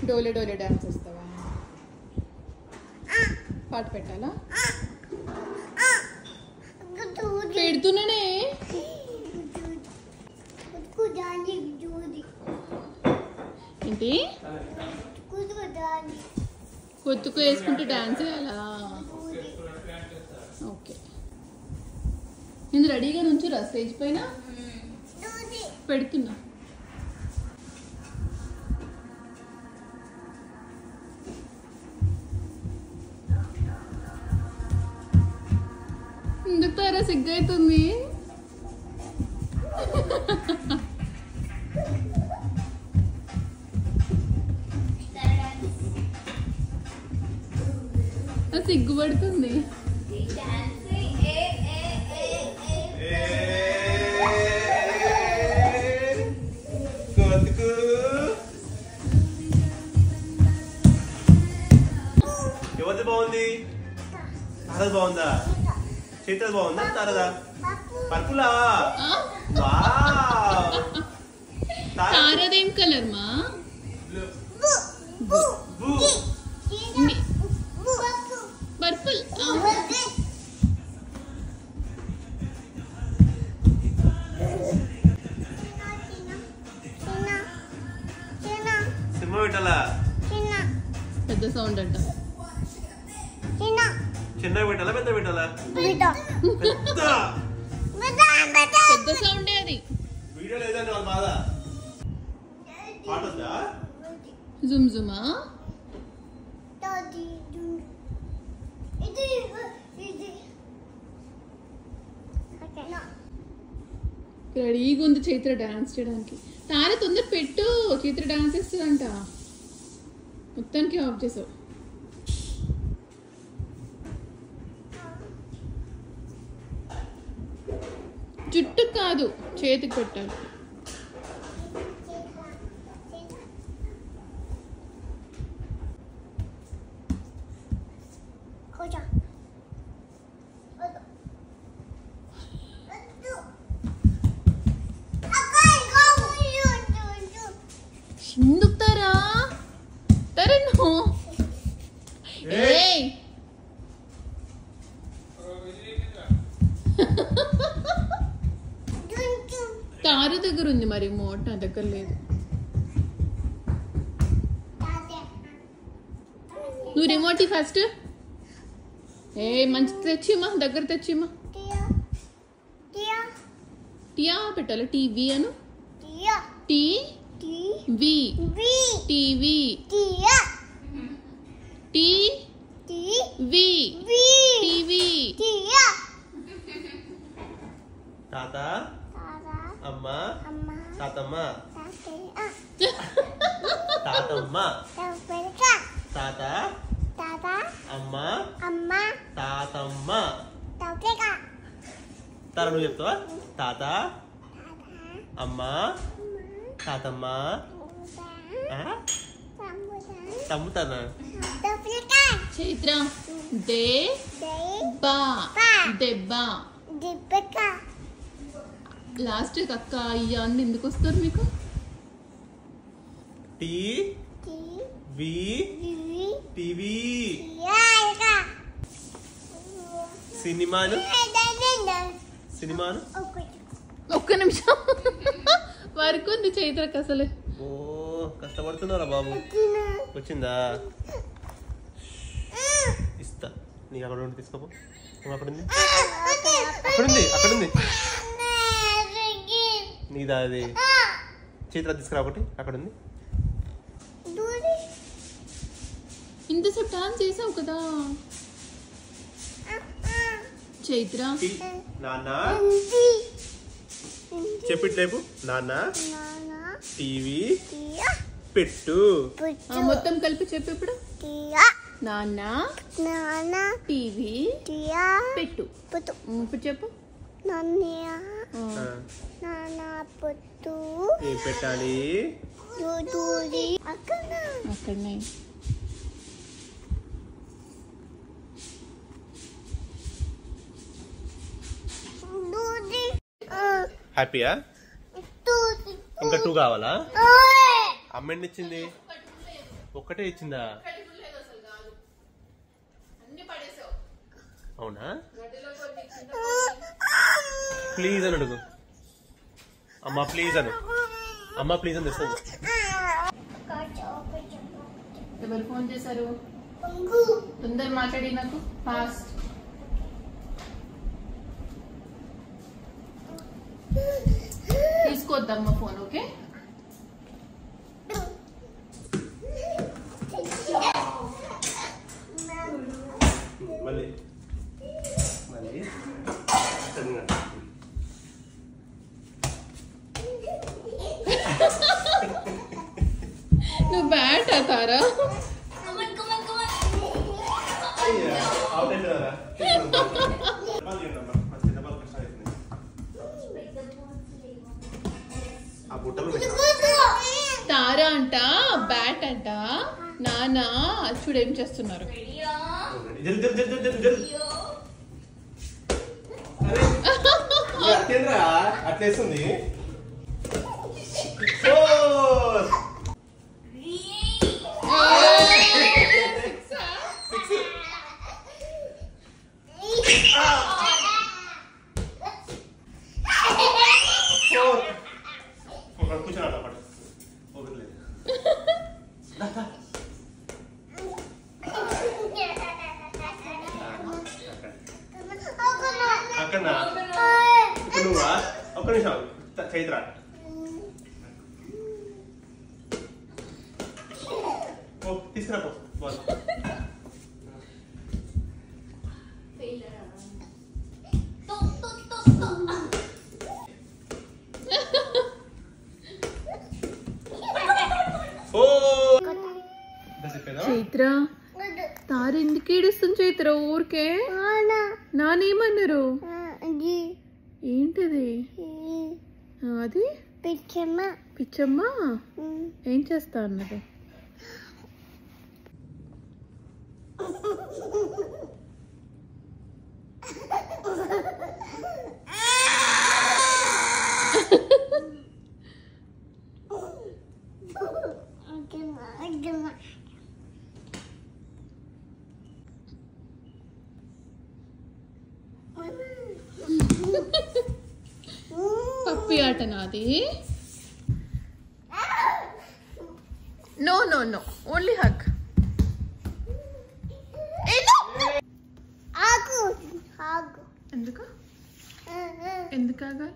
Dole Dole dance చేస్తావా? పాట పెట్టాలా? పెడుతున్నానే. ఏంటి కొత్తుకు వేసుకుంటే డాన్స్ చేయాలా? ఓకే, నేను రెడీగా నుంచురా స్టేజ్ పైన. పెడుతున్నా. ఎందుకు తారా సిగ్గైతుంది? సిగ్గుపడుతుంది. ఎవరిది బాగుంది? తారది బాగుందా? చేతులు బాగుందా? తారదా? పర్పులా? తారదేం కలర్ మా? పర్పుల్. సినిమా పెట్టాలా? పెద్ద సౌండ్ అంట. చిన్నగా పెట్టాలా పెద్ద పెట్టాలా? పెద్ద సౌండే అది. వీడియో లేదండి వాళ్ళ బాధ. పాట వద్దా? జుమ్ జుమా? రెడీగా ఉంది చైత్ర డాన్స్ చేయడానికి. తార తొందర పెట్టు, చైత్ర డాన్స్ చేస్తుందంట. మొత్తానికి ఆఫ్ చేసావు. జుట్టు కాదు, చేతికి పెట్టాలి. ఎందుకు తారా? తరను తారు దగ్గర ఉంది, మరి మోట నా దగ్గర లేదు. నువ్వు రిమోట్ ఫస్ట్. మంచి తెచ్చిమా, దగ్గర తెచ్చిమా. టియా పెట్టాలి. టీవీ అను. TV TV TV TV. తాత అమ్మ తాతమ్మ తాతమ్మ తాత అమ్మ తాతమ్మ. తార నువ్వు చెప్తావా? తాత అమ్మ తాతమ్మ తమ్ముతానా? చైత్ర దే బా దెబ్బ. లాస్ట్ అక్క అయ్యా అని ఎందుకు వస్తారు మీకు? TV TV. సినిమాను సినిమాను. ఒక్క నిమిషం వరకు ఉంది చైత్రకి అసలు. ఓ కష్టపడుతున్నారా బాబు? వచ్చిందా? ఇస్తా నీకు. అక్కడ ఉండి తీసుకోపో. అక్కడుంది అక్కడుంది అక్కడుంది నీదా అది? చైత్ర తీసుకురా ఒకటి. అక్కడుంది. ఇంతసేపు డాన్స్ చేసావు కదా చైత్ర. నాన్న చెప్పిట్లేపు. నాన్న టీవీ పెట్టు. మొత్తం కలిపి చెప్పు ఇప్పుడు. నాన్న టీవీ పెట్టు. ఇప్పుడు చెప్పు. ఏం పెట్టాలి? అక్కడనే. హ్యాపీయా? ఇంకా 2 కావాలా? అమ్మ ఎన్ని ఇచ్చింది? ఒక్కటే ఇచ్చిందా? అవునా? ప్లీజ్ అని అడుగు. అమ్మా ప్లీజ్ అను. అమ్మా ప్లీజ్ అని తెస్తుంది. ఎవరు ఫోన్ చేశారు? తొందర మాట్లాడి నాకు ఫాస్ట్. తీసుకోవద్దమ్మా ఫోన్. ఓకే మళ్ళీ మళ్ళీ నువ్వు బ్యాట్ తారా? తారా అంట బ్యాట్ అంట. నాన్న చూడు ఏం చేస్తున్నారు. అట్లేస్తుంది. అక్కడనా ఇప్పుడు నువ్వా? ఒక్క నిమిషం చైత్ర. తీసుకురా పో. చైత్ర తార ఎందుకు ఏడుస్తుంది చైత్ర? ఊరికే నానేమన్నారు? ఏంటిది? అది పిచ్చమ్మ ఏం చేస్తా అన్నది? పప్పి ఆట నాది. No no no only hug. ఎందుకు ఎందుకు ఆగాలి?